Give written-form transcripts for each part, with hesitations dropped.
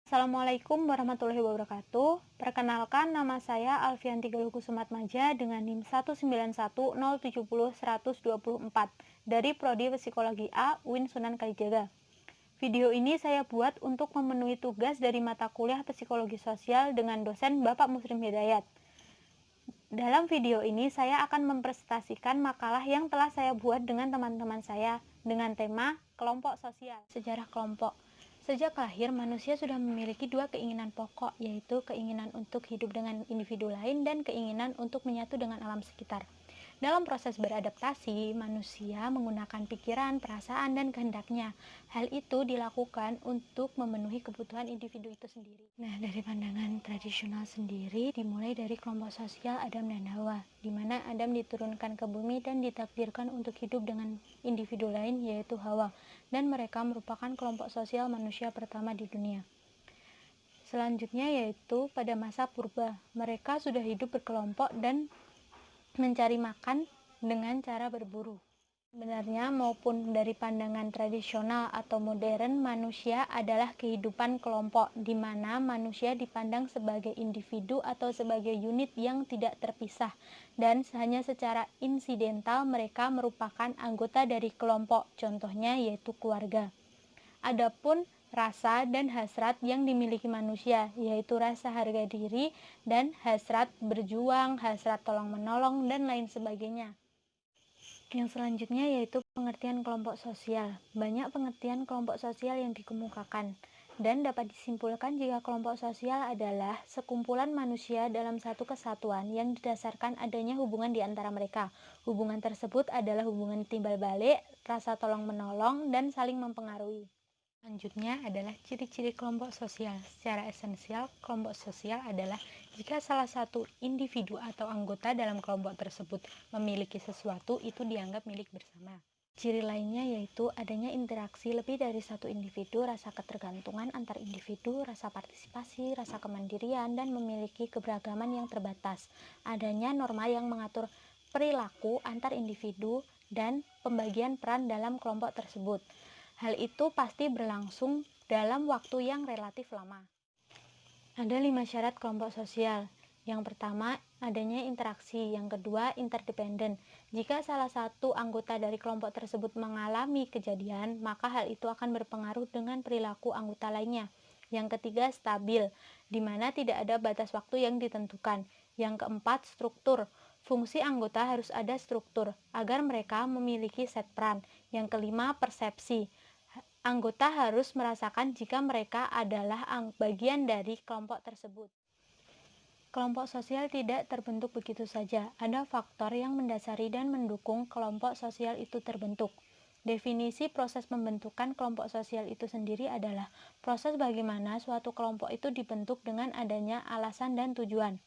Assalamualaikum warahmatullahi wabarakatuh. Perkenalkan, nama saya Alfianti Galuh Sumatmaja dengan NIM 191070124 dari Prodi Psikologi A UIN Sunan Kalijaga. Video ini saya buat untuk memenuhi tugas dari mata kuliah Psikologi Sosial dengan dosen Bapak Muslim Hidayat. Dalam video ini saya akan mempresentasikan makalah yang telah saya buat dengan teman-teman saya dengan tema kelompok sosial. Sejarah kelompok. Sejak lahir, manusia sudah memiliki dua keinginan pokok, yaitu keinginan untuk hidup dengan individu lain dan keinginan untuk menyatu dengan alam sekitar. Dalam proses beradaptasi, manusia menggunakan pikiran, perasaan, dan kehendaknya. Hal itu dilakukan untuk memenuhi kebutuhan individu itu sendiri. Nah, dari pandangan tradisional sendiri, dimulai dari kelompok sosial Adam dan Hawa, di mana Adam diturunkan ke bumi dan ditakdirkan untuk hidup dengan individu lain, yaitu Hawa, dan mereka merupakan kelompok sosial manusia pertama di dunia. Selanjutnya yaitu pada masa purba, mereka sudah hidup berkelompok dan mencari makan dengan cara berburu. Sebenarnya maupun dari pandangan tradisional atau modern, manusia adalah kehidupan kelompok, di mana manusia dipandang sebagai individu atau sebagai unit yang tidak terpisah, dan hanya secara insidental mereka merupakan anggota dari kelompok, contohnya yaitu keluarga. Adapun rasa dan hasrat yang dimiliki manusia, yaitu rasa harga diri dan hasrat berjuang, hasrat tolong-menolong, dan lain sebagainya. Yang selanjutnya yaitu pengertian kelompok sosial. Banyak pengertian kelompok sosial yang dikemukakan, dan dapat disimpulkan jika kelompok sosial adalah sekumpulan manusia dalam satu kesatuan yang didasarkan adanya hubungan di antara mereka. Hubungan tersebut adalah hubungan timbal balik, rasa tolong-menolong, dan saling mempengaruhi. Selanjutnya adalah ciri-ciri kelompok sosial. Secara esensial, kelompok sosial adalah jika salah satu individu atau anggota dalam kelompok tersebut memiliki sesuatu, itu dianggap milik bersama. Ciri lainnya yaitu adanya interaksi lebih dari satu individu, rasa ketergantungan antar individu, rasa partisipasi, rasa kemandirian, dan memiliki keberagaman yang terbatas. Adanya norma yang mengatur perilaku antar individu dan pembagian peran dalam kelompok tersebut. Hal itu pasti berlangsung dalam waktu yang relatif lama. Ada 5 syarat kelompok sosial. Yang pertama, adanya interaksi. Yang kedua, interdependen. Jika salah satu anggota dari kelompok tersebut mengalami kejadian, maka hal itu akan berpengaruh dengan perilaku anggota lainnya. Yang ketiga, stabil, di mana tidak ada batas waktu yang ditentukan. Yang keempat, struktur. Fungsi anggota harus ada struktur, agar mereka memiliki set peran. Yang kelima, persepsi. Anggota harus merasakan jika mereka adalah bagian dari kelompok tersebut. Kelompok sosial tidak terbentuk begitu saja. Ada faktor yang mendasari dan mendukung kelompok sosial itu terbentuk. Definisi proses pembentukan kelompok sosial itu sendiri adalah proses bagaimana suatu kelompok itu dibentuk dengan adanya alasan dan tujuan.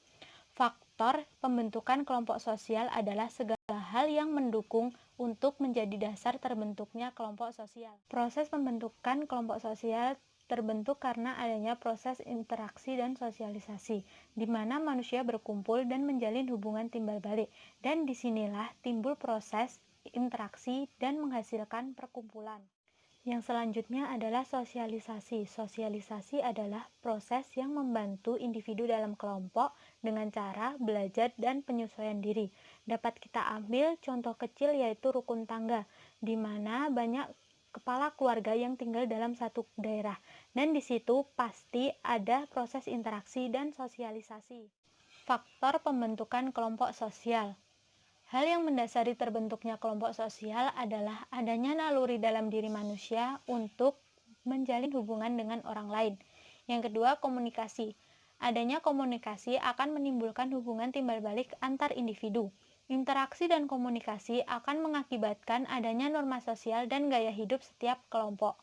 Faktor pembentukan kelompok sosial adalah segala hal yang mendukung untuk menjadi dasar terbentuknya kelompok sosial. Proses pembentukan kelompok sosial terbentuk karena adanya proses interaksi dan sosialisasi, di mana manusia berkumpul dan menjalin hubungan timbal balik, dan disinilah timbul proses interaksi dan menghasilkan perkumpulan. Yang selanjutnya adalah sosialisasi. Sosialisasi adalah proses yang membantu individu dalam kelompok dengan cara belajar dan penyesuaian diri. Dapat kita ambil contoh kecil yaitu rukun tangga, di mana banyak kepala keluarga yang tinggal dalam satu daerah, dan di situ pasti ada proses interaksi dan sosialisasi. Faktor pembentukan kelompok sosial. Hal yang mendasari terbentuknya kelompok sosial adalah adanya naluri dalam diri manusia untuk menjalin hubungan dengan orang lain. Yang kedua, komunikasi. Adanya komunikasi akan menimbulkan hubungan timbal balik antar individu. Interaksi dan komunikasi akan mengakibatkan adanya norma sosial dan gaya hidup setiap kelompok.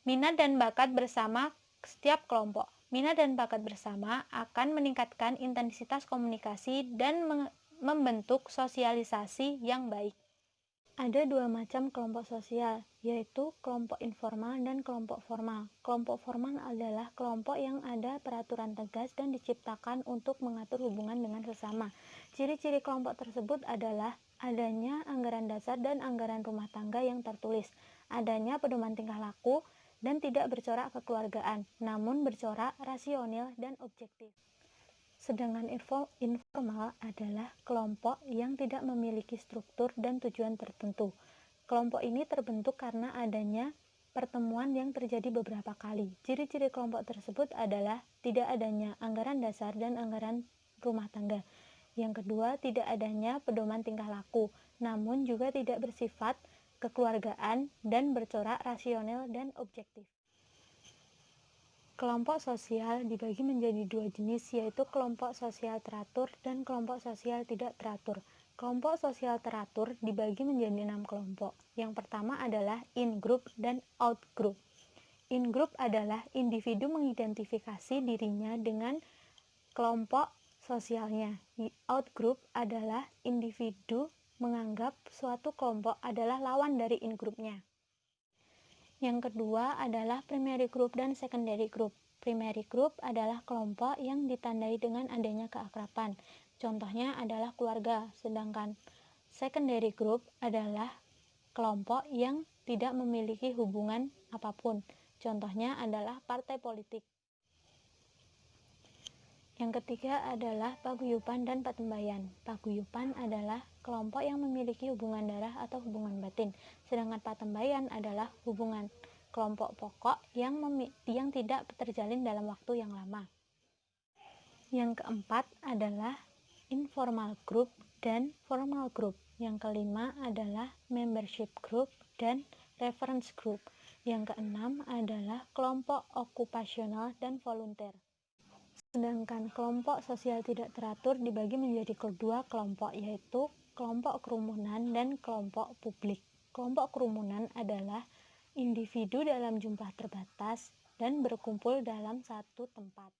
Minat dan bakat bersama setiap kelompok. Minat dan bakat bersama akan meningkatkan intensitas komunikasi dan membentuk sosialisasi yang baik. Ada dua macam kelompok sosial, yaitu kelompok informal dan kelompok formal. Kelompok formal adalah kelompok yang ada peraturan tegas dan diciptakan untuk mengatur hubungan dengan sesama. Ciri-ciri kelompok tersebut adalah adanya anggaran dasar dan anggaran rumah tangga yang tertulis, adanya pedoman tingkah laku, dan tidak bercorak kekeluargaan, namun bercorak rasional dan objektif. Sedangkan informal adalah kelompok yang tidak memiliki struktur dan tujuan tertentu. Kelompok ini terbentuk karena adanya pertemuan yang terjadi beberapa kali. Ciri-ciri kelompok tersebut adalah tidak adanya anggaran dasar dan anggaran rumah tangga. Yang kedua, tidak adanya pedoman tingkah laku, namun juga tidak bersifat kekeluargaan dan bercorak rasional dan objektif. Kelompok sosial dibagi menjadi dua jenis, yaitu kelompok sosial teratur dan kelompok sosial tidak teratur. Kelompok sosial teratur dibagi menjadi 6 kelompok. Yang pertama adalah in-group dan out-group. In-group adalah individu mengidentifikasi dirinya dengan kelompok sosialnya. Out-group adalah individu menganggap suatu kelompok adalah lawan dari in-groupnya. Yang kedua adalah primary group dan secondary group. Primary group adalah kelompok yang ditandai dengan adanya keakraban. Contohnya adalah keluarga, sedangkan secondary group adalah kelompok yang tidak memiliki hubungan apapun. Contohnya adalah partai politik. Yang ketiga adalah paguyuban dan patembayan. Paguyuban adalah kelompok yang memiliki hubungan darah atau hubungan batin, sedangkan patembayan adalah hubungan kelompok pokok yang tidak terjalin dalam waktu yang lama. Yang keempat adalah informal group dan formal group. Yang kelima adalah membership group dan reference group. Yang keenam adalah kelompok okupasional dan volunteer. Sedangkan kelompok sosial tidak teratur dibagi menjadi kedua kelompok, yaitu kelompok kerumunan dan kelompok publik. Kelompok kerumunan adalah individu dalam jumlah terbatas dan berkumpul dalam satu tempat.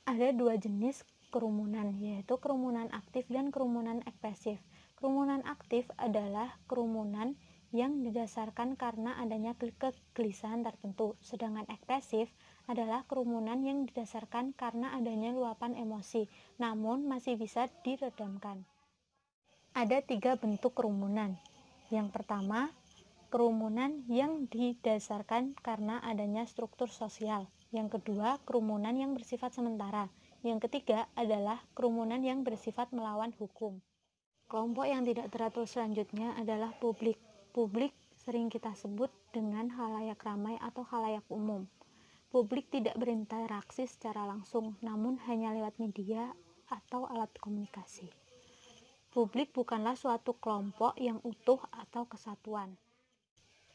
Ada dua jenis kerumunan, yaitu kerumunan aktif dan kerumunan ekspresif. Kerumunan aktif adalah kerumunan yang didasarkan karena adanya kegelisahan tertentu, sedangkan ekspresif adalah kerumunan yang didasarkan karena adanya luapan emosi, namun masih bisa diredamkan. Ada 3 bentuk kerumunan. Yang pertama, kerumunan yang didasarkan karena adanya struktur sosial. Yang kedua, kerumunan yang bersifat sementara. Yang ketiga adalah kerumunan yang bersifat melawan hukum. Kelompok yang tidak teratur selanjutnya adalah publik. Publik sering kita sebut dengan khalayak ramai atau khalayak umum. Publik tidak berinteraksi secara langsung, namun hanya lewat media atau alat komunikasi. Publik bukanlah suatu kelompok yang utuh atau kesatuan.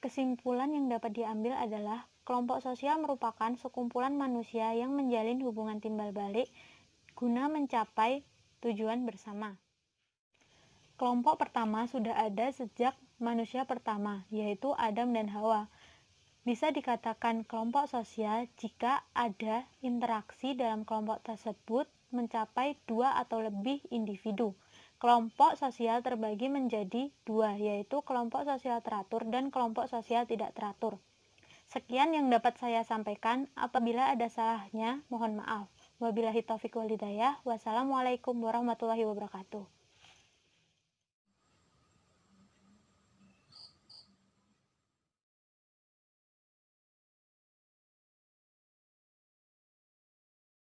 Kesimpulan yang dapat diambil adalah kelompok sosial merupakan sekumpulan manusia yang menjalin hubungan timbal balik guna mencapai tujuan bersama. Kelompok pertama sudah ada sejak manusia pertama, yaitu Adam dan Hawa. Bisa dikatakan kelompok sosial jika ada interaksi dalam kelompok tersebut mencapai 2 atau lebih individu. Kelompok sosial terbagi menjadi 2, yaitu kelompok sosial teratur dan kelompok sosial tidak teratur. Sekian yang dapat saya sampaikan. Apabila ada salahnya, mohon maaf. Wabillahi taufiq wal hidayah. Wassalamualaikum warahmatullahi wabarakatuh.